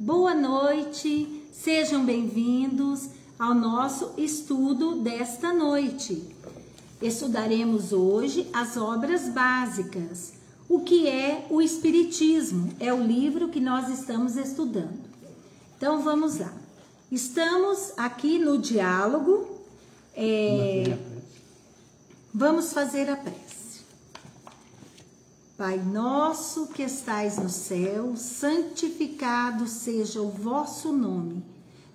boa noite, sejam bem-vindos ao nosso estudo desta noite. Estudaremos hoje as obras básicas. O que é o Espiritismo? É o livro que nós estamos estudando. Então vamos lá. Estamos aqui no diálogo. Vamos fazer a prece. Pai nosso que estais no céu, santificado seja o vosso nome.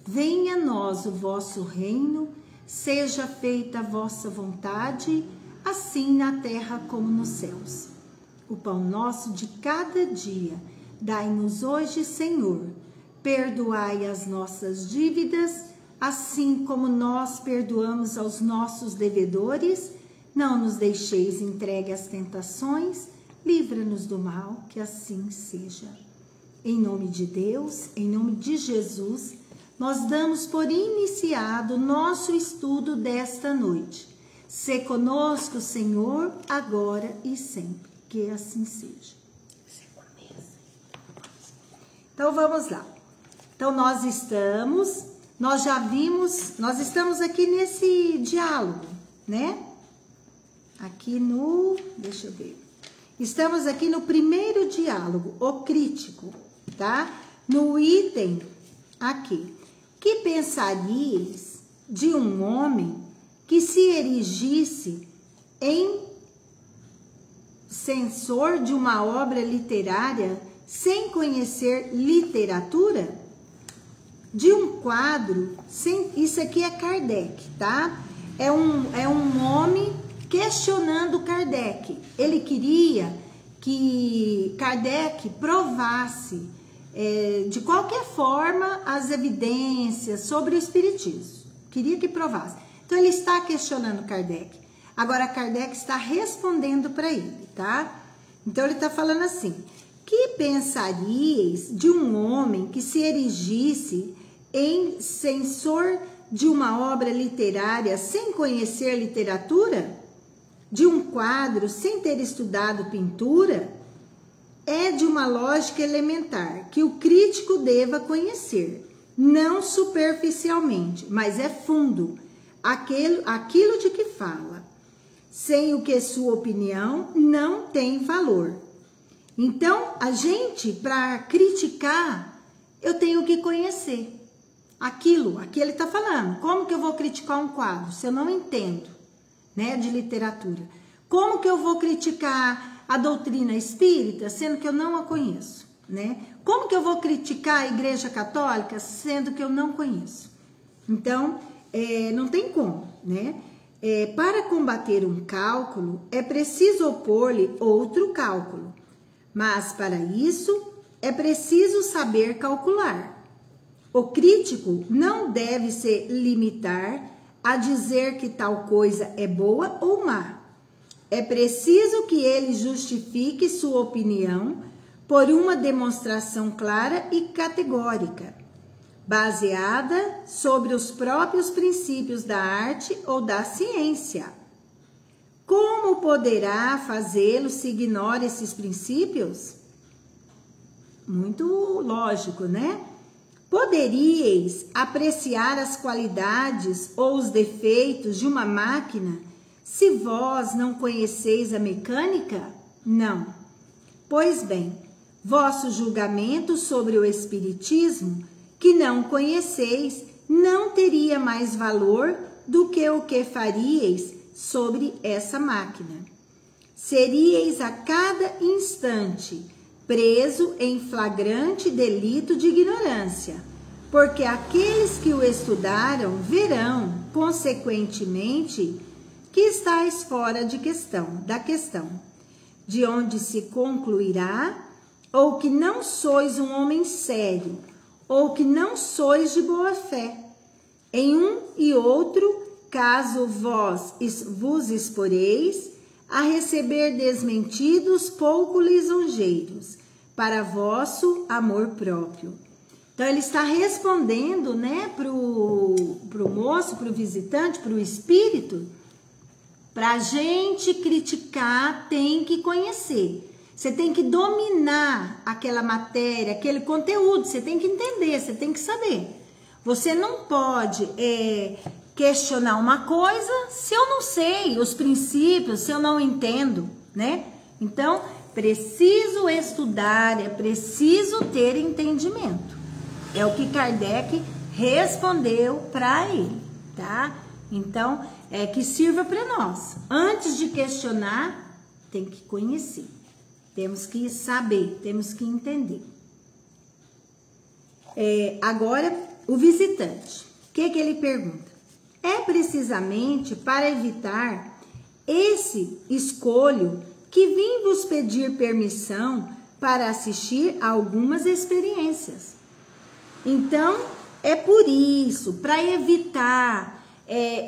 Venha a nós o vosso reino, seja feita a vossa vontade, assim na terra como nos céus. O pão nosso de cada dia, dai-nos hoje, Senhor. Perdoai as nossas dívidas, assim como nós perdoamos aos nossos devedores. Não nos deixeis entregue às tentações, livra-nos do mal, que assim seja. Em nome de Deus, em nome de Jesus, nós damos por iniciado nosso estudo desta noite. Sê conosco, Senhor, agora e sempre, que assim seja. Então vamos lá. Então nós estamos aqui nesse diálogo, né? Deixa eu ver. Estamos aqui no primeiro diálogo, o crítico, tá? No item aqui. Que pensaríeis de um homem que se erigisse em censor de uma obra literária sem conhecer literatura? De um quadro, isso aqui é Kardec, tá? É um homem questionando Kardec. Ele queria que Kardec provasse, de qualquer forma, as evidências sobre o Espiritismo. Queria que provasse. Então, ele está questionando Kardec. Agora, Kardec está respondendo para ele, tá? Então, ele está falando assim: que pensaríeis de um homem que se erigisse em censor de uma obra literária sem conhecer literatura? De um quadro sem ter estudado pintura? É de uma lógica elementar que o crítico deva conhecer, não superficialmente, mas é fundo, aquilo de que fala, sem o que sua opinião não tem valor. Então, a gente, para criticar, eu tenho que conhecer aquilo. Aqui ele está falando. Como que eu vou criticar um quadro se eu não entendo, né, de literatura? Como que eu vou criticar a doutrina espírita, sendo que eu não a conheço, né? Como que eu vou criticar a Igreja Católica, sendo que eu não conheço? Então, não tem como, né? Para combater um cálculo, é preciso opor-lhe outro cálculo. Mas, para isso, é preciso saber calcular. O crítico não deve se limitar a dizer que tal coisa é boa ou má. É preciso que ele justifique sua opinião por uma demonstração clara e categórica, baseada sobre os próprios princípios da arte ou da ciência. Como poderá fazê-lo se ignora esses princípios? Muito lógico, né? Poderíeis apreciar as qualidades ou os defeitos de uma máquina se vós não conheceis a mecânica? Não. Pois bem, vosso julgamento sobre o Espiritismo, que não conheceis, não teria mais valor do que o que faríeis sobre essa máquina. Seríeis a cada instante preso em flagrante delito de ignorância, porque aqueles que o estudaram verão, consequentemente, que estáis fora da questão, de onde se concluirá ou que não sois um homem sério, ou que não sois de boa fé. Em um e outro caso vós vos exporeis a receber desmentidos pouco lisonjeiros para vosso amor próprio. Então, ele está respondendo, né, pro moço, pro visitante, pro espírito. Para a gente criticar, tem que conhecer. Você tem que dominar aquela matéria, aquele conteúdo, você tem que entender, você tem que saber. Você não pode questionar uma coisa se eu não sei os princípios, se eu não entendo, né? Então, preciso estudar, é preciso ter entendimento. É o que Kardec respondeu para ele, tá? Então, que sirva para nós. Antes de questionar, tem que conhecer. Temos que saber, temos que entender. Agora, o visitante. O que ele pergunta? É precisamente para evitar esse escolho que vim vos pedir permissão para assistir a algumas experiências. Então, é por isso, para evitar,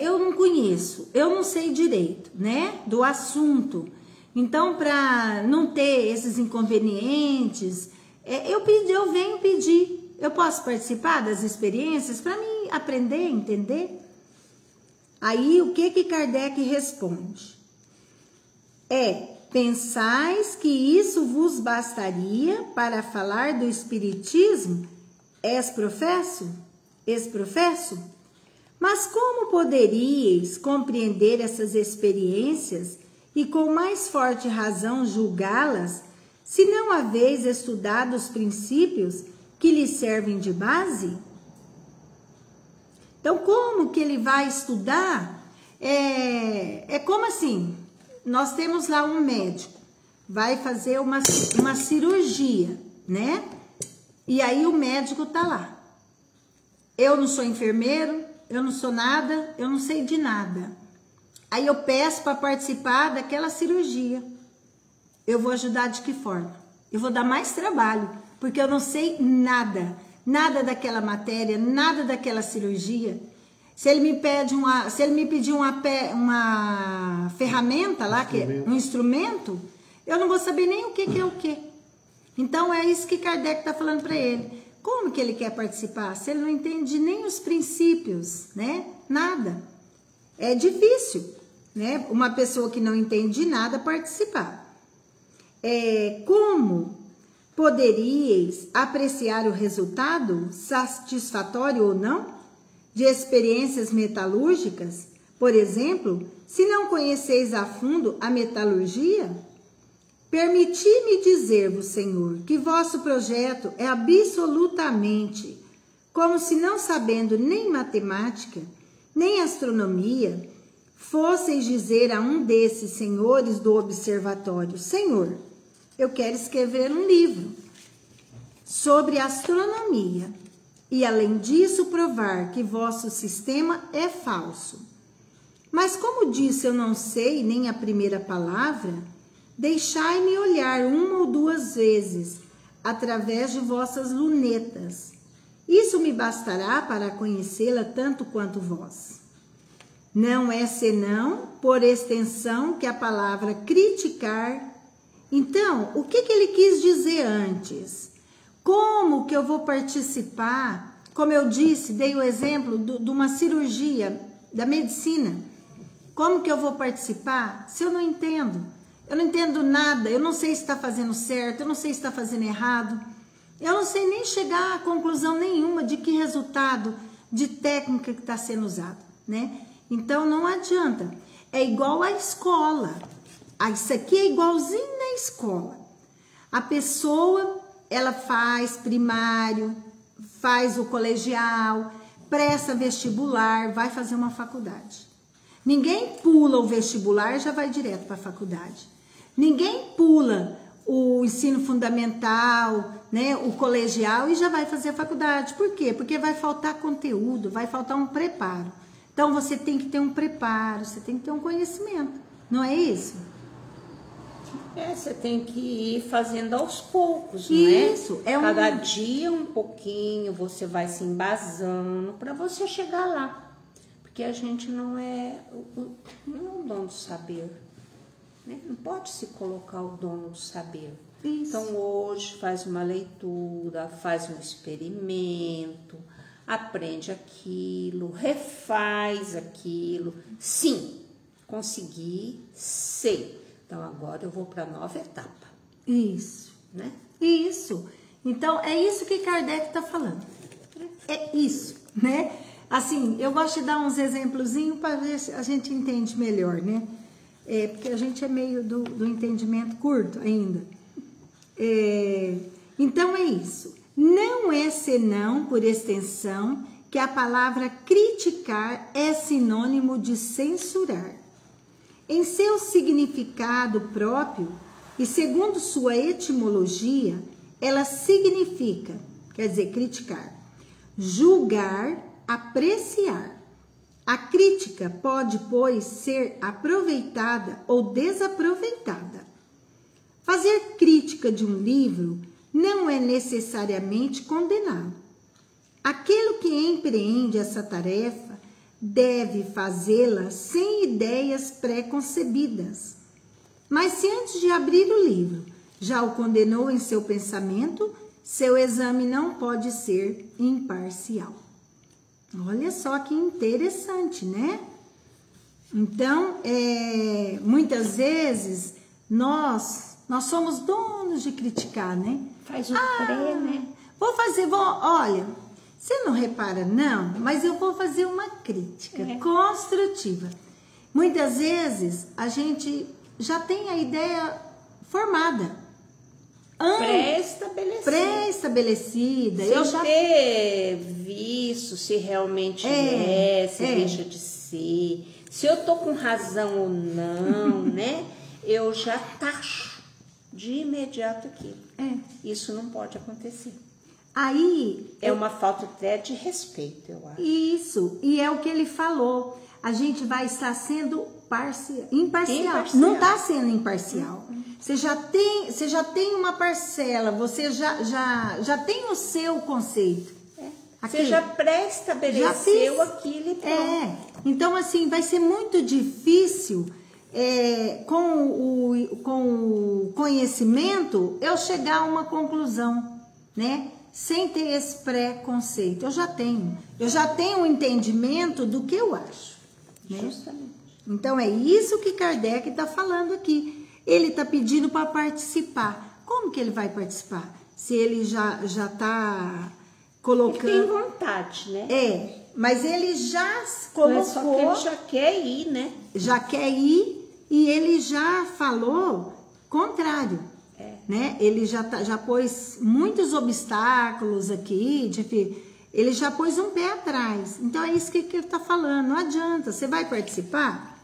eu não conheço, eu não sei direito, né, do assunto. Então, para não ter esses inconvenientes, eu venho pedir. Eu posso participar das experiências para mim aprender, entender? Aí, o que Kardec responde? Pensais que isso vos bastaria para falar do espiritismo? És professo? Mas como poderíeis compreender essas experiências e com mais forte razão julgá-las, se não haveis estudado os princípios que lhes servem de base? Então, como que ele vai estudar? Como assim? Nós temos lá um médico, vai fazer uma cirurgia, né? E aí o médico tá lá. Eu não sou enfermeiro, eu não sou nada, eu não sei de nada. Aí eu peço para participar daquela cirurgia. Eu vou ajudar de que forma? Eu vou dar mais trabalho, porque eu não sei nada daquela matéria, nada daquela cirurgia. Se ele me pedir uma ferramenta lá, um instrumento, eu não vou saber nem o que é o que. Então é isso que Kardec está falando para ele. Como que ele quer participar? Se ele não entende nem os princípios, né? Nada. É difícil, né? Uma pessoa que não entende nada participar. Como poderíeis apreciar o resultado, satisfatório ou não, de experiências metalúrgicas? Por exemplo, se não conheceis a fundo a metalurgia? Permiti-me dizer-vos, Senhor, que vosso projeto é absolutamente como se, não sabendo nem matemática, nem astronomia, fosseis dizer a um desses senhores do observatório: Senhor, eu quero escrever um livro sobre astronomia e, além disso, provar que vosso sistema é falso. Mas como disse, eu não sei nem a primeira palavra, deixai-me olhar uma ou duas vezes através de vossas lunetas. Isso me bastará para conhecê-la tanto quanto vós. Não é senão, por extensão, que a palavra criticar. Então, o que ele quis dizer antes? Como que eu vou participar? Como eu disse, dei o exemplo de uma cirurgia, da medicina. Como que eu vou participar se eu não entendo? Eu não entendo nada, eu não sei se está fazendo certo, eu não sei se está fazendo errado. Eu não sei nem chegar a conclusão nenhuma de que resultado de técnica que está sendo usado, né? Então, não adianta. É igual à escola. Isso aqui é igualzinho na escola. A pessoa, ela faz primário, faz o colegial, presta vestibular, vai fazer uma faculdade. Ninguém pula o vestibular e já vai direto para a faculdade. Ninguém pula o ensino fundamental, né, o colegial e já vai fazer a faculdade. Por quê? Porque vai faltar conteúdo, vai faltar um preparo. Então, você tem que ter um preparo, você tem que ter um conhecimento. Não é isso? Você tem que ir fazendo aos poucos, não é? Isso. Cada dia um pouquinho, você vai se embasando para você chegar lá. Porque a gente não é o dono do saber, né? Não pode se colocar o dono do saber. Isso. Então, hoje faz uma leitura, faz um experimento, aprende aquilo, refaz aquilo. Sim, consegui, sei. Então, agora eu vou para a nova etapa. Isso. né? Isso. Então, é isso que Kardec está falando. É isso, né? Assim, eu gosto de dar uns exemplozinhos para ver se a gente entende melhor, né? Porque a gente é meio do entendimento curto ainda. Então, é isso. Não é senão, por extensão, que a palavra criticar é sinônimo de censurar. Em seu significado próprio e segundo sua etimologia, ela significa, quer dizer, criticar, julgar, apreciar. A crítica pode, pois, ser aproveitada ou desaproveitada. Fazer crítica de um livro não é necessariamente condená-lo. Aquele que empreende essa tarefa deve fazê-la sem ideias pré-concebidas. Mas se antes de abrir o livro já o condenou em seu pensamento, seu exame não pode ser imparcial. Olha só que interessante, né? Então, muitas vezes, nós somos donos de criticar, né? Faz o pré, né? Olha, você não repara não, mas eu vou fazer uma crítica construtiva. Muitas vezes, a gente já tem a ideia formada. Pré-estabelecida. Sem ter visto se realmente se deixa de ser, se eu tô com razão ou não, né? Eu já taxo de imediato aqui. Isso não pode acontecer. Aí... É uma falta até de respeito, eu acho. Isso, e é o que ele falou. A gente vai estar sendo imparcial. Não está sendo imparcial. Você já tem uma parcela, você já tem o seu conceito. Você já pré-estabeleceu aquilo e pronto. Então, assim, vai ser muito difícil, com o conhecimento, eu chegar a uma conclusão, né? Sem ter esse pré-conceito. Eu já tenho um entendimento do que eu acho. Né? Justamente. Então, é isso que Kardec está falando aqui. Ele está pedindo para participar. Como que ele vai participar? Se ele já está colocando... Ele tem vontade, né? Mas ele já colocou... Só que ele já quer ir, né? Já quer ir e ele já falou contrário. Né? Ele já pôs muitos obstáculos aqui, ele já pôs um pé atrás. Então, é isso que ele está falando. Não adianta, você vai participar,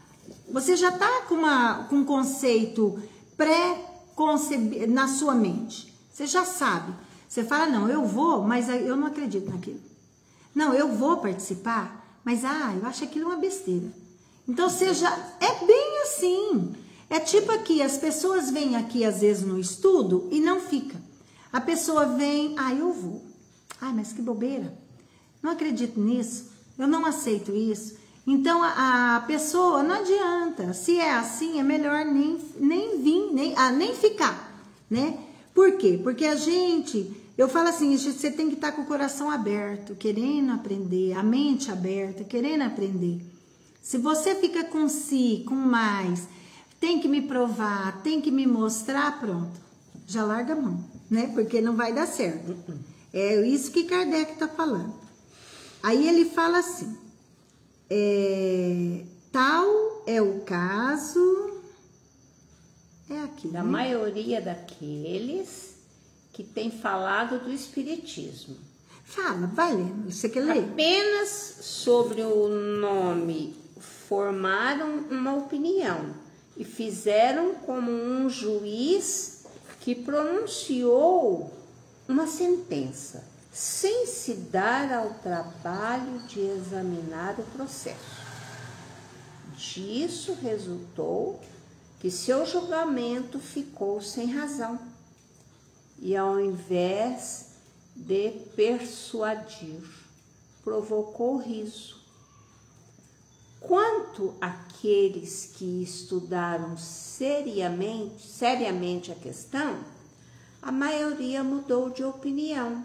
você já está com um conceito pré-concebido na sua mente. Você já sabe. Você fala, não, eu vou, mas eu não acredito naquilo. Não, eu vou participar, mas eu acho aquilo uma besteira. Então, você já... É bem assim. É tipo aqui, as pessoas vêm aqui às vezes no estudo e não fica. A pessoa vem, eu vou. Mas que bobeira. Não acredito nisso. Eu não aceito isso. Então, a pessoa, não adianta. Se é assim, é melhor nem vir, nem ficar, né? Por quê? Porque eu falo assim, você tem que estar com o coração aberto, querendo aprender, a mente aberta, querendo aprender. Se você fica com com mais... Tem que me provar, tem que me mostrar, pronto. Já larga a mão, né? Porque não vai dar certo. É isso que Kardec está falando. Aí ele fala assim, tal é o caso... aqui, da maioria daqueles que tem falado do espiritismo. Fala, vai lendo. Você quer ler? Apenas sobre o nome formaram uma opinião. E fizeram como um juiz que pronunciou uma sentença, sem se dar ao trabalho de examinar o processo. Disso resultou que seu julgamento ficou sem razão, e ao invés de persuadir, provocou riso. Quanto àqueles que estudaram seriamente a questão, a maioria mudou de opinião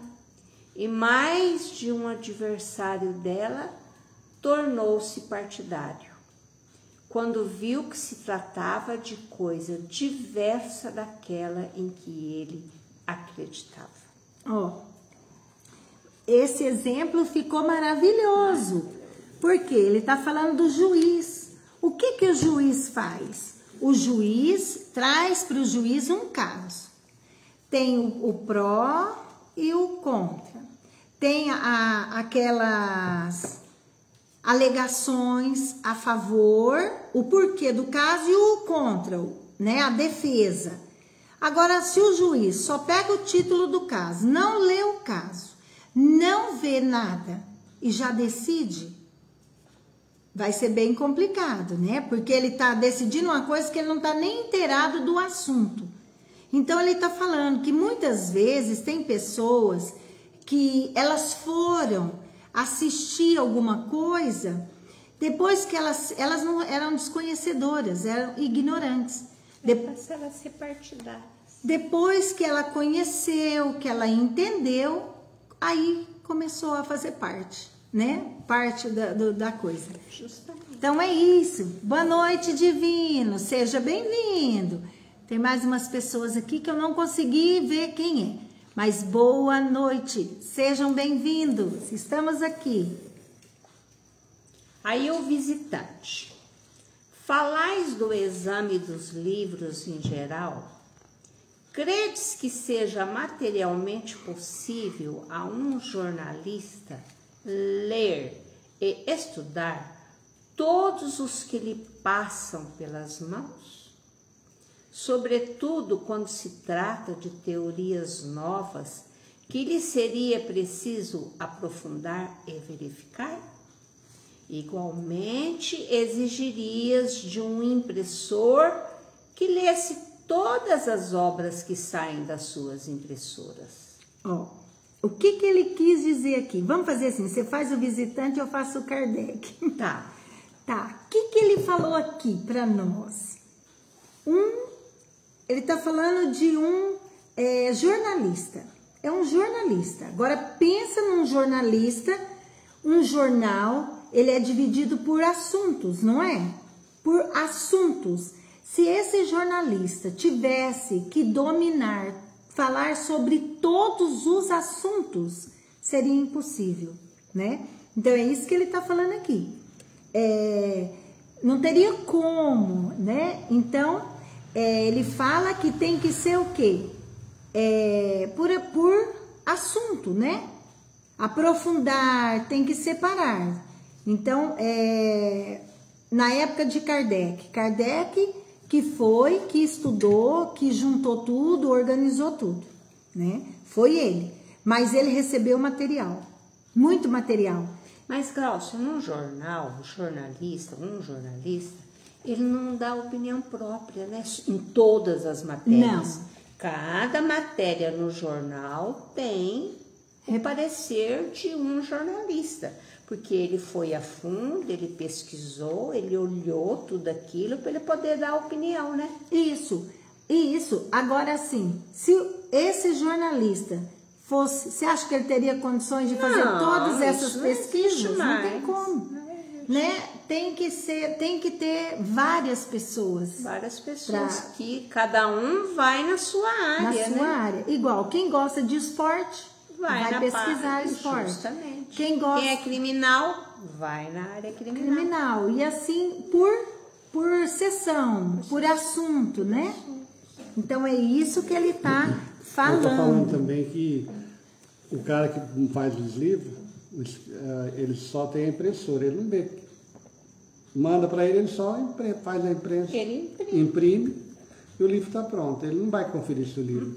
e mais de um adversário dela tornou-se partidário. quando viu que se tratava de coisa diversa daquela em que ele acreditava. Ó, esse exemplo ficou maravilhoso, porque ele está falando do juiz. O que que o juiz faz? O juiz traz para o juiz um caso. Tem o pró e o contra. Tem aquelas alegações a favor, o porquê do caso e o contra, né? A defesa. Agora, se o juiz só pega o título do caso, não lê o caso, não vê nada e já decide, vai ser bem complicado, né? Porque ele está decidindo uma coisa que ele não está nem inteirado do assunto. Então, ele está falando que muitas vezes tem pessoas que elas foram assistir alguma coisa depois que elas não eram desconhecedoras, eram ignorantes. Passaram a ser partidárias. Depois que ela conheceu, que ela entendeu, aí começou a fazer parte, né? Parte da coisa. Justamente. Então é isso. Boa noite, divino. Seja bem-vindo. Tem mais umas pessoas aqui que eu não consegui ver quem é. Mas boa noite. Sejam bem-vindos. Estamos aqui. Aí o visitante. Falais do exame dos livros em geral? Credes que seja materialmente possível a um jornalista ler e estudar todos os que lhe passam pelas mãos? Sobretudo quando se trata de teorias novas que lhe seria preciso aprofundar e verificar? Igualmente exigirias de um impressor que lesse todas as obras que saem das suas impressoras. Ó, o que ele quis dizer aqui? Vamos fazer assim, você faz o visitante, eu faço o Kardec. Tá. Tá, o que ele falou aqui para nós? Ele está falando de um jornalista. É um jornalista. Agora, pensa num jornalista, um jornal, ele é dividido por assuntos, não é? Por assuntos. Se esse jornalista tivesse que dominar, falar sobre todos os assuntos, seria impossível, né? Então, é isso que ele está falando aqui. Não teria como, né? Então, ele fala que tem que ser o quê? Por assunto, né? Aprofundar, tem que separar. Então, na época de Kardec, que estudou, que juntou tudo, organizou tudo, né? Foi ele. Mas ele recebeu material, muito material. Mas, Glaucio, um jornalista, ele não dá opinião própria, né? Em todas as matérias. Não. Cada matéria no jornal tem o parecer de um jornalista. Porque ele foi a fundo, ele pesquisou, ele olhou tudo aquilo para ele poder dar opinião, né? Isso. Agora sim, se esse jornalista fosse, você acha que ele teria condições de fazer todas essas pesquisas? Não tem como, né? Tem que ter várias pessoas. Que cada um vai na sua área, na sua área. Igual, quem gosta de esporte vai pesquisar esporte. Justamente. Quem é criminal, vai na área criminal. E assim, por sessão, por assunto, né? Então, é isso que ele está falando. Eu tô falando também que o cara que faz os livros, ele só tem a impressora, ele não vê. Manda para ele só faz a imprensa. Ele imprime e o livro está pronto. Ele não vai conferir se o livro,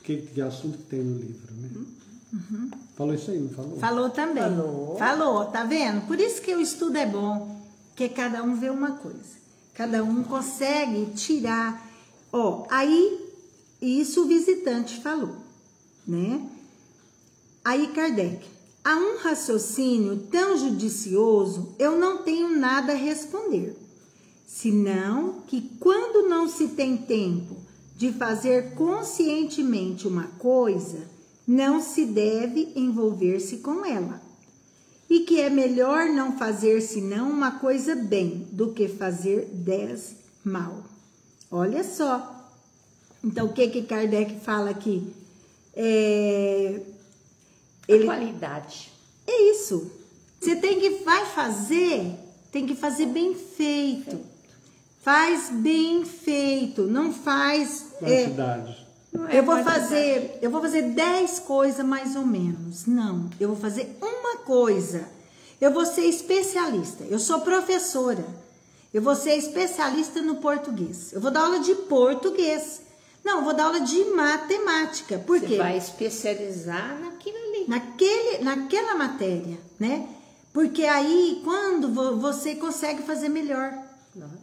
que assunto que tem no livro, né? Uhum. Falou isso aí, não falou? Falou também. Falou, tá vendo? Por isso que o estudo é bom, porque cada um vê uma coisa. Cada um consegue tirar. Aí, isso o visitante falou, né? Aí Kardec, a um raciocínio tão judicioso, eu não tenho nada a responder, senão que quando não se tem tempo de fazer conscientemente uma coisa, não se deve envolver-se com ela. e que é melhor não fazer senão uma coisa bem do que fazer 10 mal. Olha só. Então, o que Kardec fala aqui? Qualidade. É isso. Você vai fazer, tem que fazer bem feito. Faz bem feito, não faz... Quantidade. Eu vou fazer 10 coisas mais ou menos. Não, eu vou fazer uma coisa. Eu vou ser especialista. Eu sou professora. Eu vou ser especialista no português. Eu vou dar aula de português. Não, eu vou dar aula de matemática. Por quê? Você vai especializar naquilo ali. Naquela matéria, né? Porque aí, quando você consegue fazer melhor.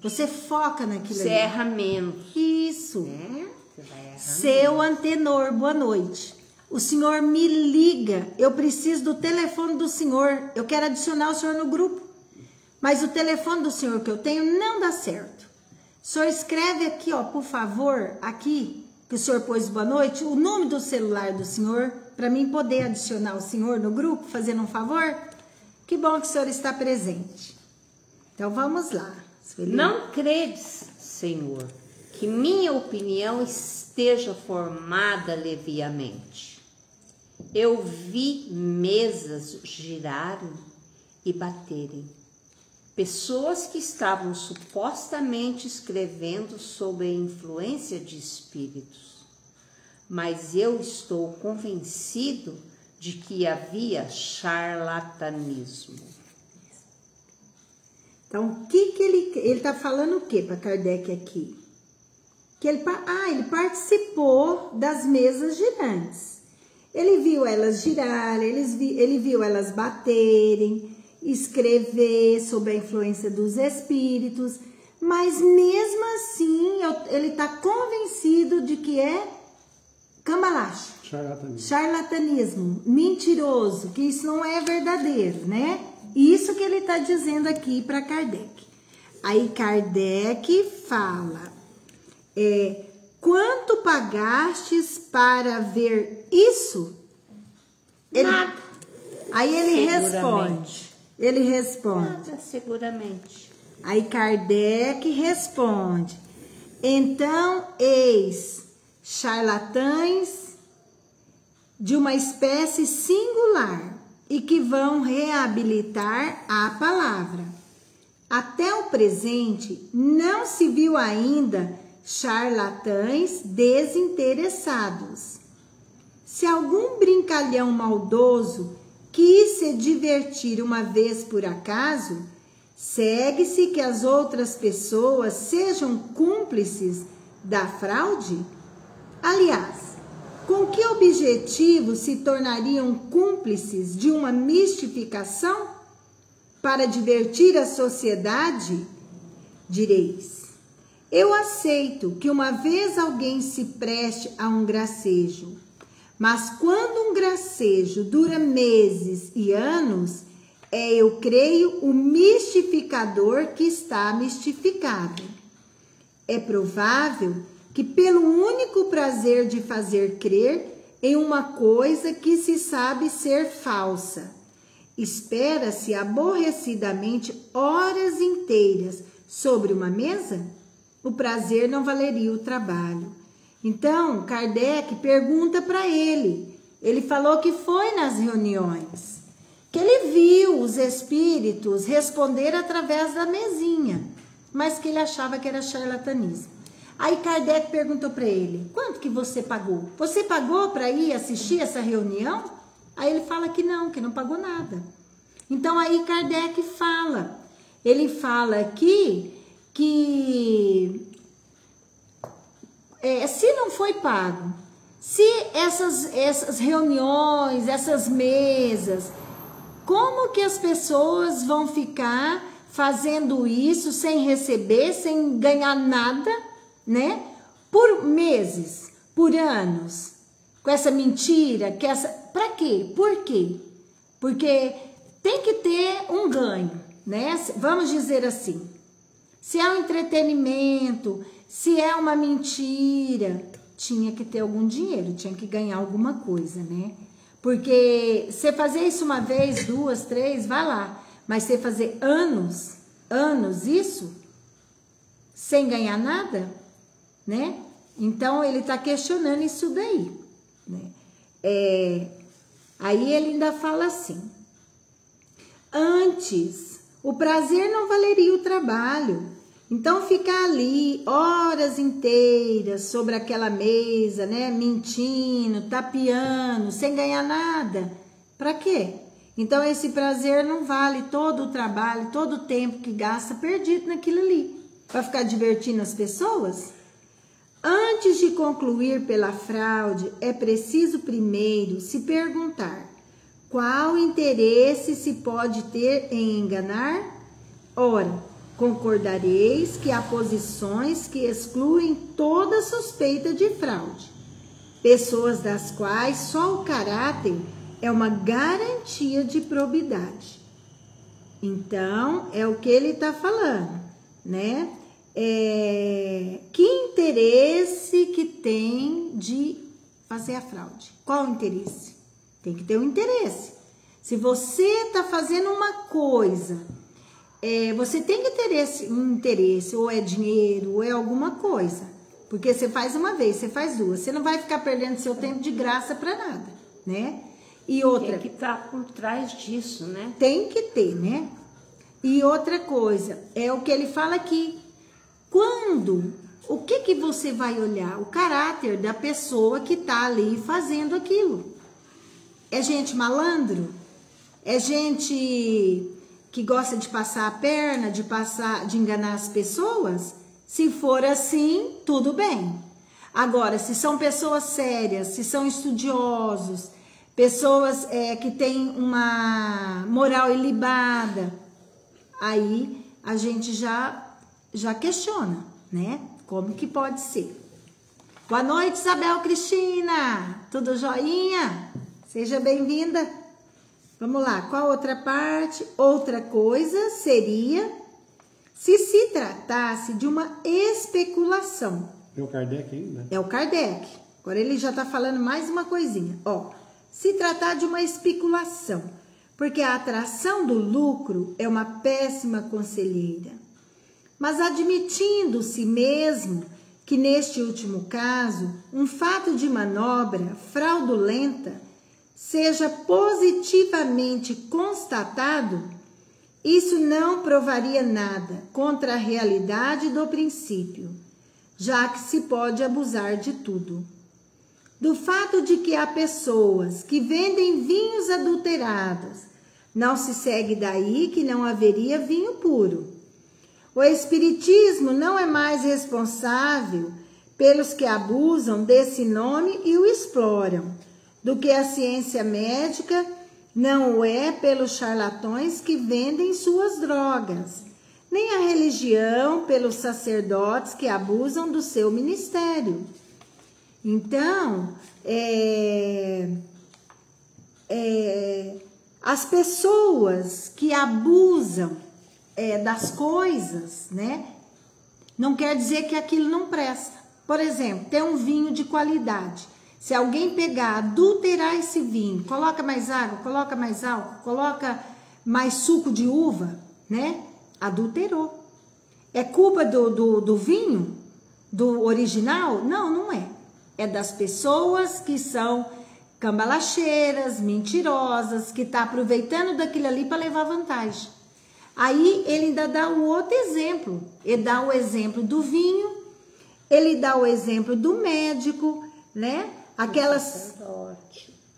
Você foca naquilo ali. Você erra menos. Isso. Você vai errar Seu menos. antenor, boa noite. O senhor me liga. Eu preciso do telefone do senhor. Eu quero adicionar o senhor no grupo. Mas o telefone do senhor que eu tenho não dá certo. O senhor escreve aqui, ó, por favor, aqui, que o senhor pôs boa noite, o número do celular do senhor, para mim poder adicionar o senhor no grupo, fazendo um favor. Que bom que o senhor está presente. Então, vamos lá. Sueli. Não credes, Senhor, que minha opinião esteja formada leviamente. Eu vi mesas girarem e baterem. Pessoas que estavam supostamente escrevendo sob a influência de espíritos. Mas eu estou convencido de que havia charlatanismo. Então, o que ele está falando o que para Kardec aqui? Que ele participou das mesas girantes. Ele viu elas girarem, ele viu elas baterem, escrever sob a influência dos espíritos, mas mesmo assim ele está convencido de que é cambalacho, charlatanismo, mentiroso, que isso não é verdadeiro, né? Isso que ele está dizendo aqui para Kardec. Aí Kardec fala, quanto pagastes para ver isso? Nada. Aí ele responde. Ele responde. Nada, seguramente. Aí Kardec responde. Então, eis charlatães de uma espécie singular e que vão reabilitar a palavra. Até o presente, não se viu ainda charlatães desinteressados. Se algum brincalhão maldoso quis se divertir uma vez por acaso, segue-se que as outras pessoas sejam cúmplices da fraude? Aliás, com que objetivo se tornariam cúmplices de uma mistificação? Para divertir a sociedade? Direis, eu aceito que uma vez alguém se preste a um gracejo, mas quando um gracejo dura meses e anos, eu creio, o mistificador que está mistificado. É provável que pelo único prazer de fazer crer em uma coisa que se sabe ser falsa, espera-se aborrecidamente horas inteiras sobre uma mesa, o prazer não valeria o trabalho. Então, Kardec pergunta para ele. Ele falou que foi nas reuniões, que ele viu os espíritos responder através da mesinha, mas que ele achava que era charlatanismo. Aí Kardec perguntou para ele, quanto que você pagou? Você pagou para ir assistir essa reunião? Aí ele fala que não pagou nada. Então aí Kardec fala, ele fala aqui que se não foi pago, se essas reuniões, essas mesas, como que as pessoas vão ficar fazendo isso sem receber, sem ganhar nada, né? Por meses, por anos, com essa mentira, para quê? Por quê? Porque tem que ter um ganho, né? Vamos dizer assim, se é um entretenimento, se é uma mentira, tinha que ter algum dinheiro, tinha que ganhar alguma coisa, né? Porque você fazer isso uma vez, duas, três, vai lá. Mas você fazer anos isso, sem ganhar nada, né? Então, ele está questionando isso daí, né? Aí ele ainda fala assim: antes, o prazer não valeria o trabalho. Então, ficar ali horas inteiras sobre aquela mesa, né? Mentindo, tapeando, sem ganhar nada. Para quê? Então, esse prazer não vale todo o trabalho, todo o tempo que gasta perdido naquilo ali. Vai ficar divertindo as pessoas? Antes de concluir pela fraude, é preciso primeiro se perguntar: qual interesse se pode ter em enganar? Ora, concordareis que há posições que excluem toda suspeita de fraude, pessoas das quais só o caráter é uma garantia de probidade. Então, é o que ele está falando, né? Que interesse que tem de fazer a fraude? Qual o interesse? Tem que ter um interesse. Se você está fazendo uma coisa, você tem que ter um interesse, ou é dinheiro, ou é alguma coisa. Porque você faz uma vez, você faz duas. Você não vai ficar perdendo seu tempo de graça para nada, né? E outra... Tem que estar por trás disso, né? Tem que ter, né? E outra coisa, é o que ele fala aqui. O que você vai olhar? O caráter da pessoa que está ali fazendo aquilo. É gente malandro? É gente que gosta de passar a perna, de enganar as pessoas? Se for assim, tudo bem. Agora, se são pessoas sérias, se são estudiosos, pessoas que têm uma moral ilibada, aí a gente já questiona, né? Como que pode ser? Boa noite, Isabel Cristina. Tudo joinha? Seja bem-vinda. Vamos lá, qual outra parte? Outra coisa seria se tratasse de uma especulação. É o Kardec ainda? É o Kardec. Agora ele já está falando mais uma coisinha. Se tratar de uma especulação, porque a atração do lucro é uma péssima conselheira. Mas admitindo-se mesmo que neste último caso, um fato de manobra fraudulenta seja positivamente constatado, isso não provaria nada contra a realidade do princípio, já que se pode abusar de tudo. Do fato de que há pessoas que vendem vinhos adulterados, não se segue daí que não haveria vinho puro. O espiritismo não é mais responsável pelos que abusam desse nome e o exploram, do que a ciência médica não o é pelos charlatões que vendem suas drogas, nem a religião pelos sacerdotes que abusam do seu ministério. Então, as pessoas que abusam das coisas, né? Não quer dizer que aquilo não presta. Por exemplo, tem um vinho de qualidade. Se alguém pegar, adulterar esse vinho, coloca mais água, coloca mais álcool, coloca mais suco de uva, né? Adulterou. É culpa do vinho? Do original? Não, não é. É das pessoas que são cambalacheiras, mentirosas, que tá aproveitando daquilo ali para levar vantagem. Aí ele ainda dá um outro exemplo. Ele dá o exemplo do vinho, ele dá o exemplo do médico, né?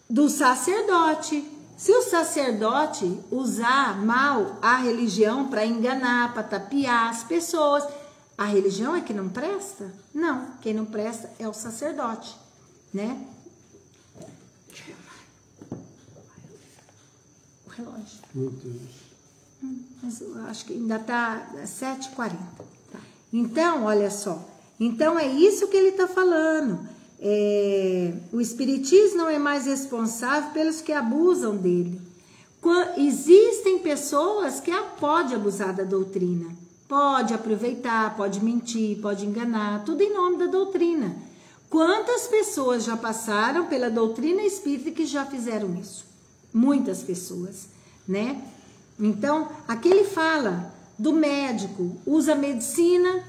Do sacerdote. Se o sacerdote usar mal a religião para enganar, para tapear as pessoas, a religião é que não presta? Não, quem não presta é o sacerdote, né? O relógio. Meu Deus. Mas eu acho que ainda tá 7h40. Tá. Então, olha só. Então, é isso que ele está falando. O espiritismo não é mais responsável pelos que abusam dele. Existem pessoas que podem abusar da doutrina. Pode aproveitar, pode mentir, pode enganar. Tudo em nome da doutrina. Quantas pessoas já passaram pela doutrina espírita que já fizeram isso? Muitas pessoas, né? Então, aqui ele fala do médico, usa a medicina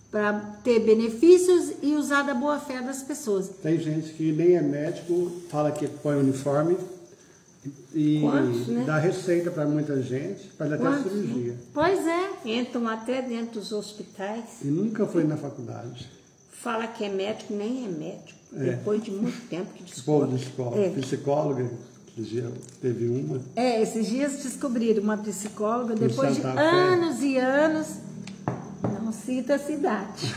para ter benefícios e usar da boa fé das pessoas. Tem gente que nem é médico, fala que põe uniforme e né? dá receita para muita gente, faz até cirurgia. Pois é. Entram até dentro dos hospitais. E nunca foi na faculdade. Fala que é médico, nem é médico. Depois de muito tempo que Esse povo descobre. de psicóloga, teve uma. Esses dias descobriram uma psicóloga, depois de Santa Fé. anos e anos, não cita a cidade,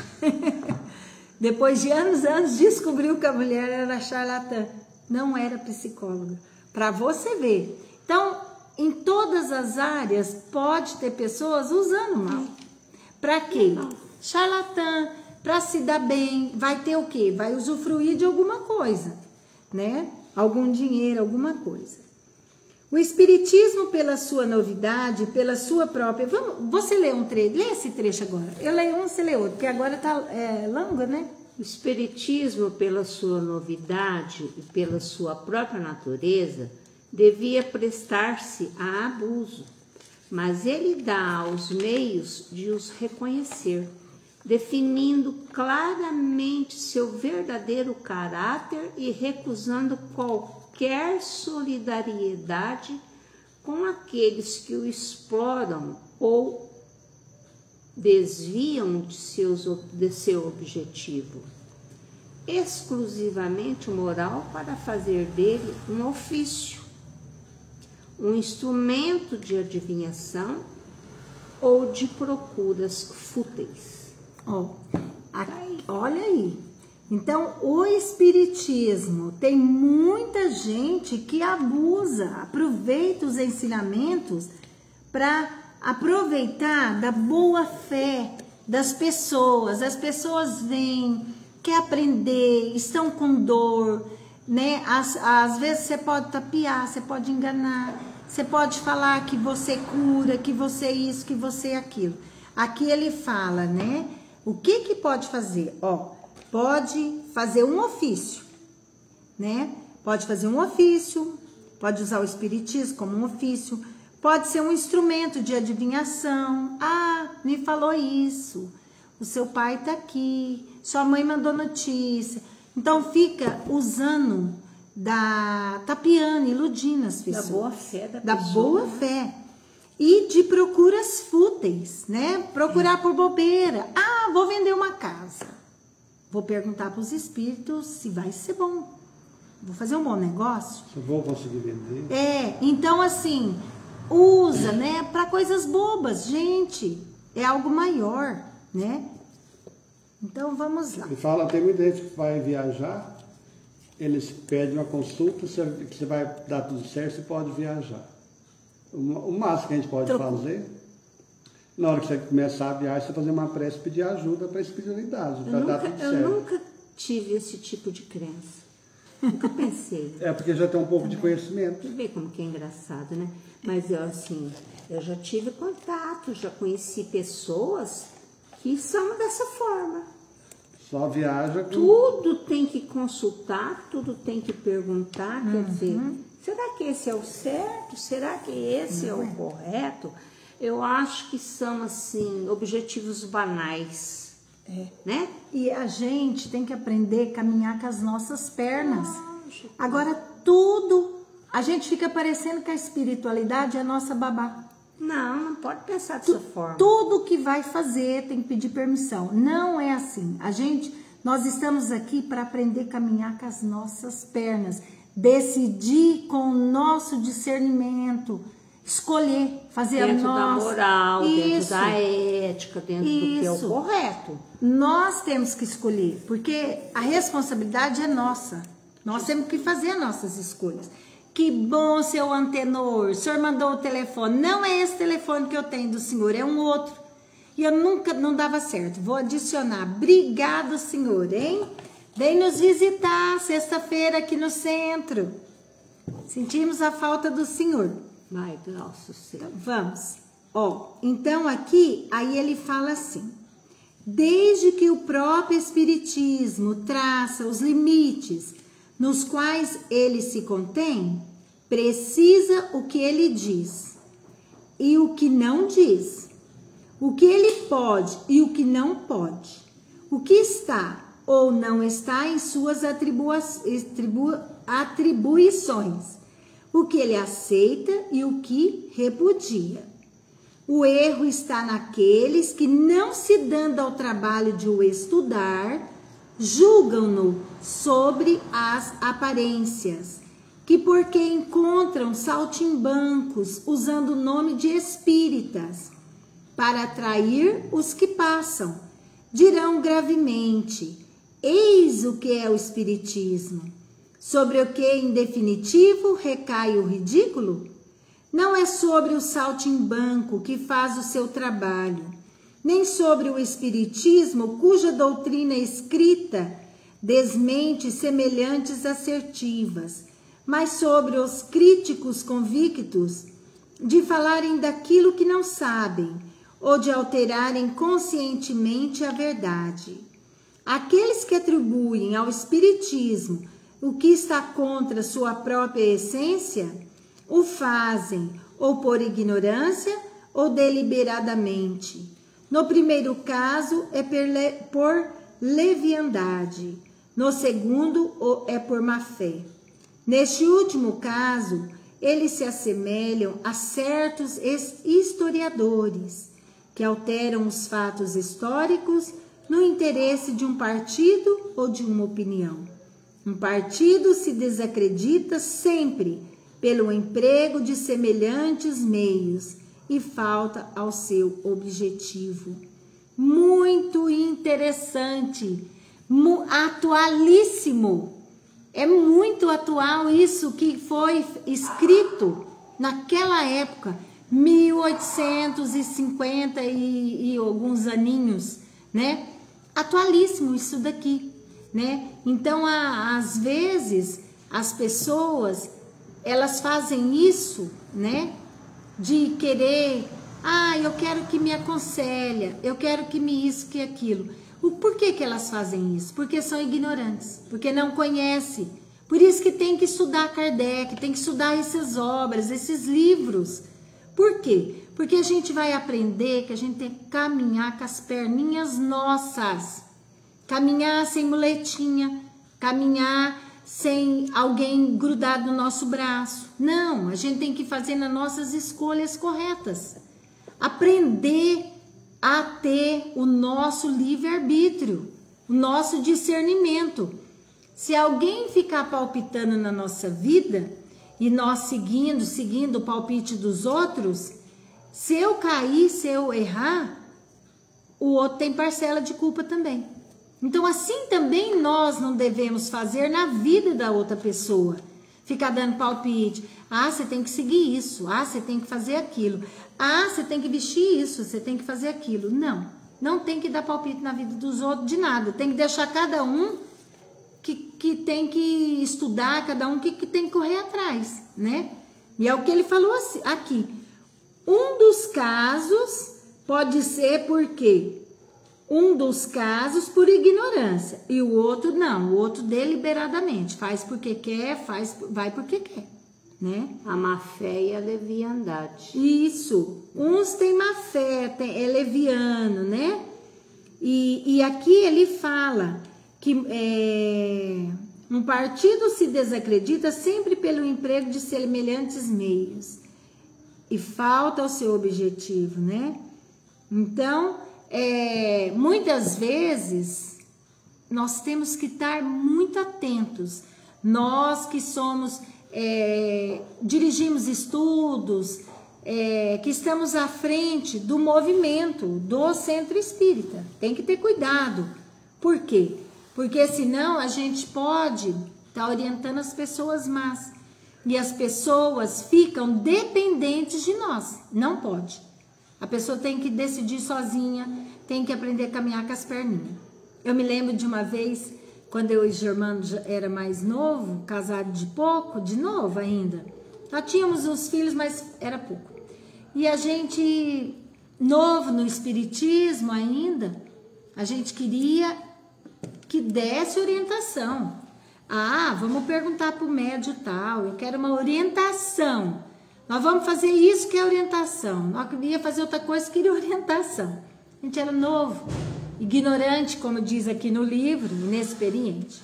depois de anos, descobriu que a mulher era charlatã, não era psicóloga, para você ver. Então, em todas as áreas, pode ter pessoas usando mal. Para quê? Charlatã, para se dar bem, vai ter o quê? Vai usufruir de alguma coisa, né? Algum dinheiro, alguma coisa. O espiritismo, pela sua novidade, pela sua própria... você lê um trecho, lê esse trecho agora. Eu leio um, você lê outro, porque agora tá longo, né? O espiritismo, pela sua novidade e pela sua própria natureza, devia prestar-se a abuso, mas ele dá os meios de os reconhecer, definindo claramente seu verdadeiro caráter e recusando qualquer solidariedade com aqueles que o exploram ou desviam de seu objetivo, exclusivamente moral, para fazer dele um ofício, um instrumento de adivinhação ou de procuras fúteis. Olha aí. Então, o espiritismo tem muita gente que abusa, aproveita os ensinamentos para aproveitar da boa fé das pessoas. As pessoas vêm, quer aprender, estão com dor, né? Às vezes você pode tapear, você pode enganar, você pode falar que você cura, que você é isso, que você é aquilo. Aqui ele fala, né? O que pode fazer? Pode fazer um ofício, né? Pode fazer um ofício, pode usar o espiritismo como um ofício, pode ser um instrumento de adivinhação. Me falou isso, o seu pai tá aqui, sua mãe mandou notícia. Então fica usando tapeando, iludindo as pessoas. Da boa fé da boa fé. E de procuras fúteis, né? Procurar por bobeira. Vou vender uma casa. Vou perguntar para os espíritos se vai ser bom. Vou fazer um bom negócio. Se eu vou conseguir vender. Então assim, usa, né? Para coisas bobas, gente. É algo maior, né? Então vamos lá. Ele fala, tem muita gente que vai viajar, eles pedem uma consulta, que você vai dar tudo certo, você pode viajar. O máximo que a gente pode fazer, na hora que você começar a viagem, você fazer uma prece, pedir ajuda para a espiritualidade, para dar tudo certo. Eu nunca tive esse tipo de crença. Nunca pensei. Porque já tem um pouco de conhecimento. Você vê como que é engraçado, né? Mas eu já tive contato, já conheci pessoas que são dessa forma. Só viaja com... Tudo tem que consultar, tudo tem que perguntar, quer dizer, será que esse é o certo? Será que esse é o correto? Eu acho que são, assim, objetivos banais, né? E a gente tem que aprender a caminhar com as nossas pernas. Lógico. Agora, tudo, a gente fica parecendo que a espiritualidade é nossa babá. Não pode pensar dessa forma. Tudo que vai fazer tem que pedir permissão. Não é assim. Nós estamos aqui para aprender a caminhar com as nossas pernas. Decidir com o nosso discernimento. Escolher, fazer dentro a da nossa... moral, dentro da ética, dentro do que é o correto. Nós temos que escolher, porque a responsabilidade é nossa. Nós temos que fazer as nossas escolhas. Que bom, seu antenor, o senhor mandou o telefone. Não é esse telefone que eu tenho do senhor, é um outro. E eu não dava certo. Vou adicionar. Obrigado, senhor, hein? Vem nos visitar sexta-feira aqui no centro. Sentimos a falta do senhor. Vai, nossa senhora. Vamos. Então aqui, aí ele fala assim. desde que o próprio Espiritismo traça os limites nos quais ele se contém, precisa o que ele diz e o que não diz, o que ele pode e o que não pode, o que está ou não está em suas atribuições, o que ele aceita e o que repudia. O erro está naqueles que, não se dando ao trabalho de o estudar, julgam-no sobre as aparências, que porque encontram saltimbancos usando o nome de espíritas para atrair os que passam, dirão gravemente: eis o que é o espiritismo, sobre o que em definitivo recai o ridículo. Não é sobre o saltimbanco que faz o seu trabalho, nem sobre o espiritismo cuja doutrina escrita desmente semelhantes assertivas, mas sobre os críticos convictos de falarem daquilo que não sabem ou de alterarem conscientemente a verdade. Aqueles que atribuem ao espiritismo o que está contra sua própria essência, o fazem ou por ignorância ou deliberadamente. No primeiro caso é por leviandade, no segundo é por má fé. Neste último caso, eles se assemelham a certos historiadores que alteram os fatos históricos no interesse de um partido ou de uma opinião. Um partido se desacredita sempre pelo emprego de semelhantes meios e falta ao seu objetivo. Muito interessante, atualíssimo. É muito atual isso que foi escrito naquela época, 1850 e alguns aninhos, né? Atualíssimo isso daqui, né? Então, às vezes, as pessoas, elas fazem isso, né? De querer, eu quero que me aconselhe, eu quero que me isso, que aquilo. Por que que elas fazem isso? Porque são ignorantes, porque não conhecem. Por isso que tem que estudar Kardec, tem que estudar essas obras, esses livros. Por quê? Porque a gente vai aprender que a gente tem que caminhar com as perninhas nossas. Caminhar sem muletinha, caminhar sem alguém grudado no nosso braço. Não, a gente tem que fazer nas nossas escolhas corretas. Aprender a ter o nosso livre-arbítrio, o nosso discernimento. Se alguém ficar palpitando na nossa vida e nós seguindo o palpite dos outros, se eu cair, se eu errar, o outro tem parcela de culpa também. Então, assim também nós não devemos fazer na vida da outra pessoa. Ficar dando palpite. Você tem que seguir isso. Você tem que fazer aquilo. Você tem que vestir isso. Você tem que fazer aquilo. Não, não tem que dar palpite na vida dos outros de nada. Tem que deixar cada um que tem que estudar, cada um que tem que correr atrás, né? E é o que ele falou aqui. Um dos casos pode ser porque... Um dos casos por ignorância e o outro não, o outro deliberadamente, faz porque quer, vai porque quer, né? A má fé e a leviandade. Isso, uns têm má fé, é leviano, né? E aqui ele fala que um partido se desacredita sempre pelo emprego de semelhantes meios e falta o seu objetivo, né? Então... muitas vezes nós temos que estar muito atentos. Nós que somos, dirigimos estudos, que estamos à frente do movimento do centro espírita. Tem que ter cuidado. Por quê? Porque senão a gente pode estar orientando as pessoas más. E as pessoas ficam dependentes de nós. Não pode. A pessoa tem que decidir sozinha, tem que aprender a caminhar com as perninhas. Eu me lembro de uma vez, quando eu e o Germano era mais novo, casado de novo ainda. Nós tínhamos os filhos, mas era pouco. E a gente, novo no espiritismo ainda, A gente queria que desse orientação. Ah, vamos perguntar para o médio tal, eu quero uma orientação. Nós vamos fazer isso que é orientação. Nós queríamos fazer outra coisa, queria orientação. A gente era novo, ignorante, como diz aqui no livro, inexperiente.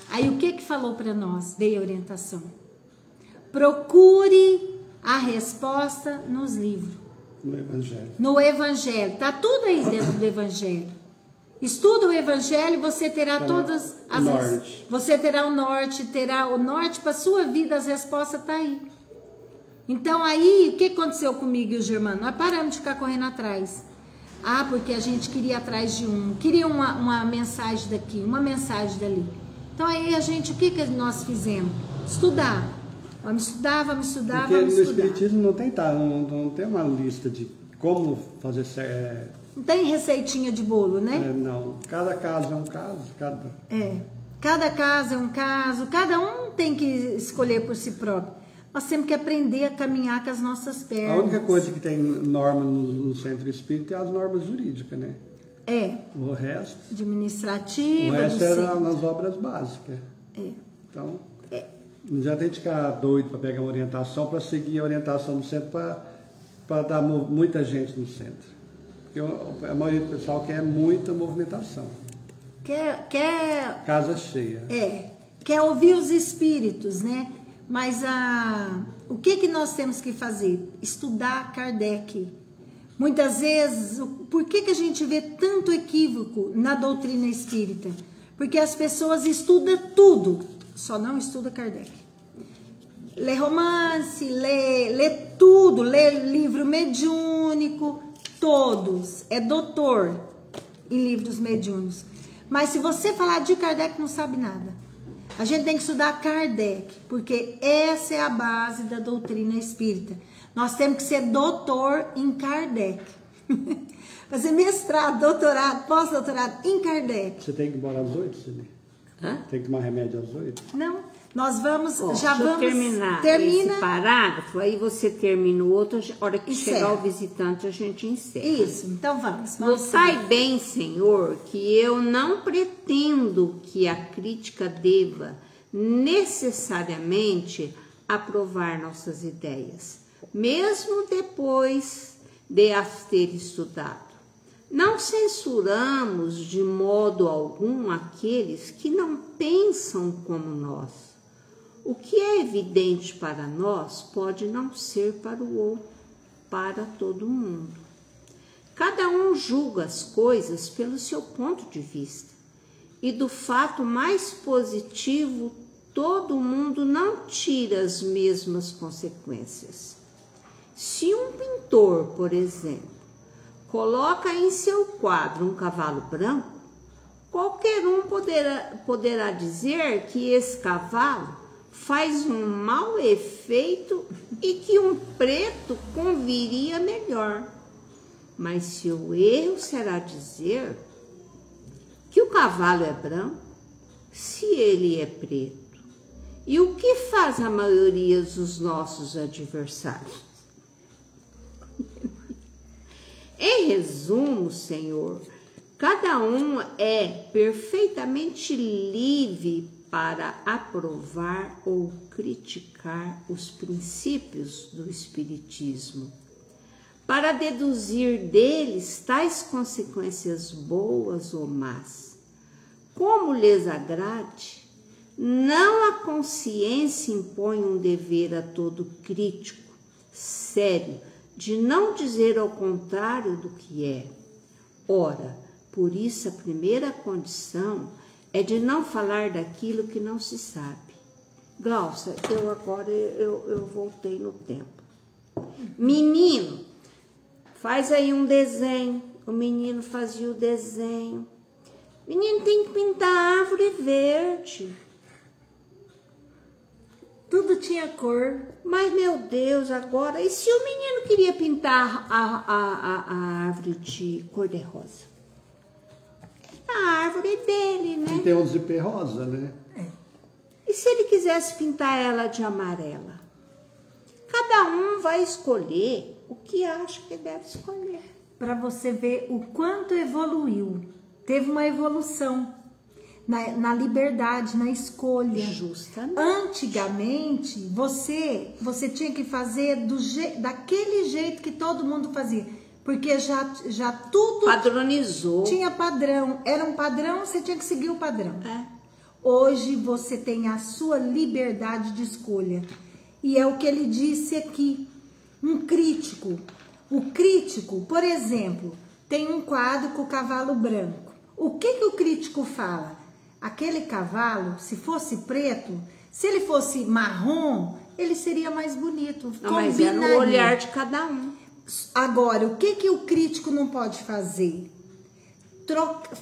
Aí o que falou para nós? Dei orientação. Procure a resposta nos livros. No Evangelho. No Evangelho. Tá tudo aí dentro do Evangelho. Estuda o Evangelho, você terá todas as... Norte. Você terá o norte para sua vida, as respostas tá aí. Então aí, o que aconteceu comigo e o Germano? Nós paramos de ficar correndo atrás. Ah, porque a gente queria ir atrás de queria uma mensagem daqui, uma mensagem dali. Então aí a gente, o que nós fizemos? Estudar. Vamos estudar, vamos estudar, porque vamos no estudar. Espiritismo não tem uma lista de como fazer certo. Não tem receitinha de bolo, né? Não, cada caso é um caso. Cada caso é um caso, cada um tem que escolher por si próprio. Nós temos que aprender a caminhar com as nossas pernas. A única coisa que tem norma no centro espírita é as normas jurídicas, né? O resto... Administrativa. O resto era nas obras básicas. Então, não já tem que ficar doido para pegar uma orientação, para seguir a orientação do centro, para dar muita gente no centro. Porque a maioria do pessoal quer muita movimentação. Casa cheia. Quer ouvir os espíritos, né? Mas o que nós temos que fazer? Estudar Kardec. Muitas vezes, por que a gente vê tanto equívoco na doutrina espírita? Porque as pessoas estudam tudo, só não estudam Kardec. Lê romance, lê tudo, lê livro mediúnico, todos. É doutor em livros mediúnicos. Mas se você falar de Kardec, não sabe nada. A gente tem que estudar Kardec, porque essa é a base da doutrina espírita. Nós temos que ser doutor em Kardec. Fazer mestrado, doutorado, pós-doutorado em Kardec. Você tem que ir embora às 8, Cine? Tem que tomar remédio às 8? Não, nós vamos, já vamos terminar esse parágrafo, aí você termina o outro, a hora que chegar o visitante a gente encerra. Isso, então vamos. Notai bem, Senhor, que eu não pretendo que a crítica deva necessariamente aprovar nossas ideias, mesmo depois de as ter estudado. Não censuramos de modo algum aqueles que não pensam como nós. O que é evidente para nós pode não ser para o outro, para todo mundo. Cada um julga as coisas pelo seu ponto de vista. E do fato mais positivo, todo mundo não tira as mesmas consequências. Se um pintor, por exemplo, coloca em seu quadro um cavalo branco, qualquer um poderá dizer que esse cavalo faz um mau efeito e que um preto conviria melhor. Mas seu erro será dizer que o cavalo é branco se ele é preto. E o que faz a maioria dos nossos adversários? Em resumo, Senhor, cada um é perfeitamente livre para aprovar ou criticar os princípios do Espiritismo, para deduzir deles tais consequências boas ou más. Como lhes agrade, não a consciência impõe um dever a todo crítico, sério, de não dizer ao contrário do que é. Ora, por isso a primeira condição é de não falar daquilo que não se sabe. Glaucia, eu voltei no tempo. Menino, faz aí um desenho. O menino fazia o desenho. Menino tem que pintar a árvore verde. Tudo tinha cor. Mas, meu Deus, agora... E se o menino queria pintar a árvore de cor-de-rosa? A árvore dele, né? E tem um zíper rosa, né? E se ele quisesse pintar ela de amarela? Cada um vai escolher o que acha que deve escolher. Para você ver o quanto evoluiu. teve uma evolução na liberdade, na escolha. Justamente. Antigamente, você tinha que fazer daquele jeito que todo mundo fazia, porque já tudo Padronizou. tinha padrão. Era um padrão, você tinha que seguir o padrão. É. Hoje você tem a sua liberdade de escolha. E é o que ele disse aqui. Um crítico. O crítico, por exemplo, tem um quadro com o cavalo branco. O que o crítico fala? Aquele cavalo, se fosse preto, se ele fosse marrom, ele seria mais bonito. Não, mas é no olhar de cada um. Agora, o que o crítico não pode fazer?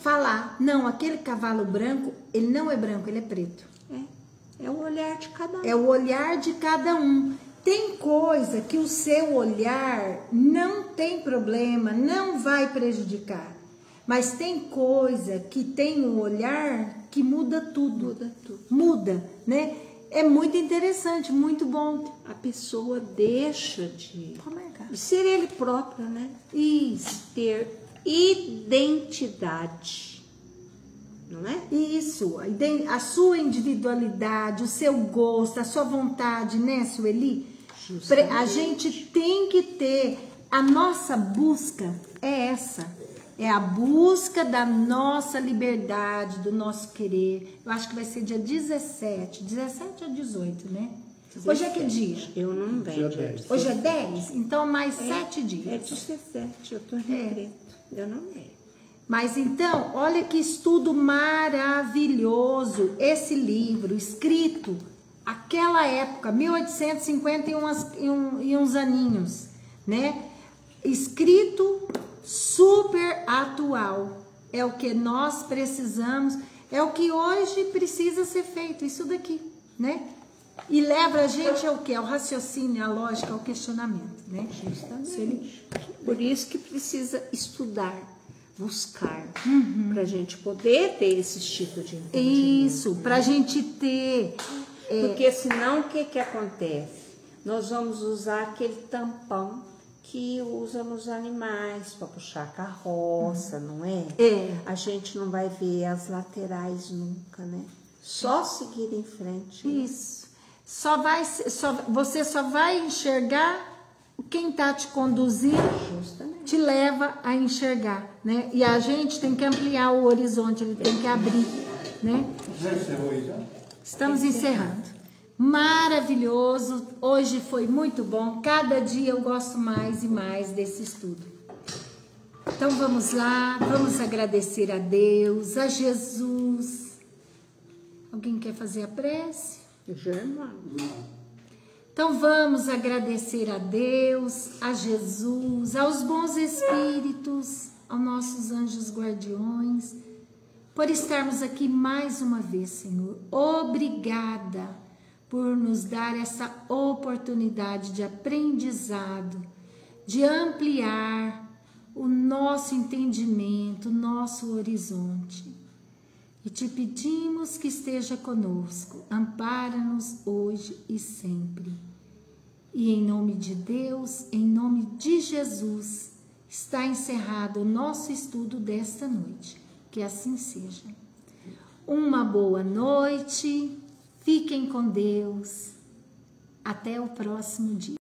Falar, não, aquele cavalo branco, ele não é branco, ele é preto. É o olhar de cada um. É o olhar de cada um. Tem coisa que o seu olhar não tem problema, não vai prejudicar. Mas tem coisa que tem um olhar que muda tudo. Muda tudo. Muda, né? É muito interessante, muito bom. A pessoa deixa de ser ele próprio, né? Isso. Ter identidade, não é? Isso, a sua individualidade, o seu gosto, a sua vontade, né, Sueli? Justamente. A gente tem que ter, a nossa busca é essa, é a busca da nossa liberdade, do nosso querer. Eu acho que vai ser dia 17 ou 18, né? 17. Hoje é que dia? Eu não vejo. Hoje é 10? Então mais 7 dias. É 17, eu tô em decreto. Eu não vejo. Mas então, olha que estudo maravilhoso esse livro, escrito aquela época, 1850 e uns aninhos, né? Escrito super atual. É o que nós precisamos, é o que hoje precisa ser feito, isso daqui, né? E leva a gente ao quê? Ao raciocínio, à lógica, ao questionamento, né? Justamente. Por isso que precisa estudar, buscar, para a gente poder ter esse tipo de entendimento. Isso, para a gente ter... Porque senão o que acontece? Nós vamos usar aquele tampão que usa nos animais para puxar a carroça, não é? A gente não vai ver as laterais nunca, né? Só seguir em frente. Isso. Você só vai enxergar quem está te conduzindo. Justamente. Te leva a enxergar, né? E a gente tem que ampliar o horizonte, ele tem que abrir, né? Já encerrou aí já? Estamos encerrando. Maravilhoso, hoje foi muito bom. Cada dia eu gosto mais e mais desse estudo. Então vamos lá, vamos agradecer a Deus, a Jesus. Alguém quer fazer a prece? Então vamos agradecer a Deus, a Jesus, aos bons espíritos, aos nossos anjos guardiões, por estarmos aqui mais uma vez, Senhor. Obrigada por nos dar essa oportunidade de aprendizado, de ampliar o nosso entendimento, o nosso horizonte. E te pedimos que esteja conosco, ampara-nos hoje e sempre. E em nome de Deus, em nome de Jesus, está encerrado o nosso estudo desta noite. Que assim seja. Uma boa noite, fiquem com Deus. Até o próximo dia.